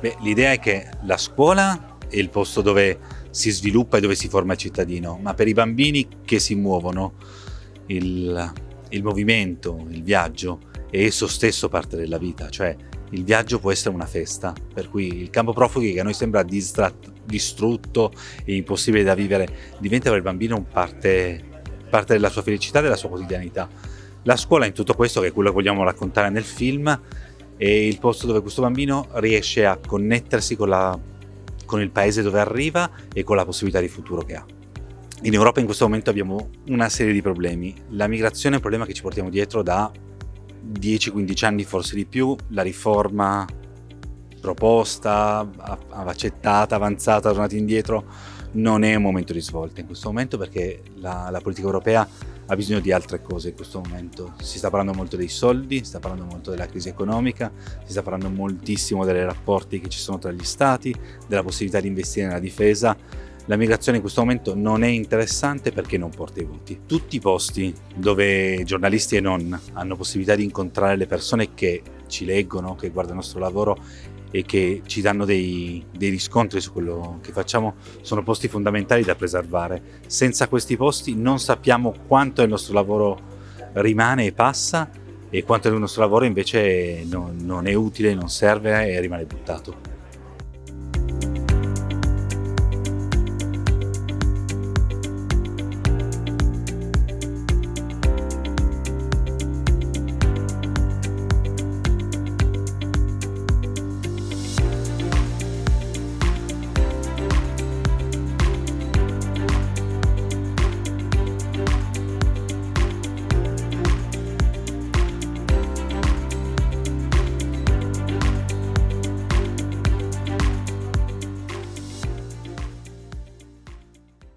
Beh, l'idea è che la scuola è il posto dove si sviluppa e dove si forma il cittadino, ma per i bambini che si muovono, il, il movimento, il viaggio è esso stesso parte della vita, cioè il viaggio può essere una festa, per cui il campo profughi che a noi sembra distrutto e impossibile da vivere diventa per il bambino parte della sua felicità, della sua quotidianità. La scuola in tutto questo, che è quello che vogliamo raccontare nel film, è il posto dove questo bambino riesce a connettersi con il paese dove arriva e con la possibilità di futuro che ha. In Europa in questo momento abbiamo una serie di problemi. La migrazione è un problema che ci portiamo dietro da 10-15 anni, forse di più. La riforma proposta, accettata, avanzata, tornata indietro, non è un momento di svolta in questo momento, perché la politica europea ha bisogno di altre cose in questo momento. Si sta parlando molto dei soldi, si sta parlando molto della crisi economica, si sta parlando moltissimo dei rapporti che ci sono tra gli stati, della possibilità di investire nella difesa. La migrazione in questo momento non è interessante perché non porta i voti. Tutti i posti dove giornalisti e non hanno possibilità di incontrare le persone che ci leggono, che guardano il nostro lavoro e che ci danno dei riscontri su quello che facciamo, sono posti fondamentali da preservare. Senza questi posti non sappiamo quanto il nostro lavoro rimane e passa, e quanto il nostro lavoro invece non è utile, non serve e rimane buttato.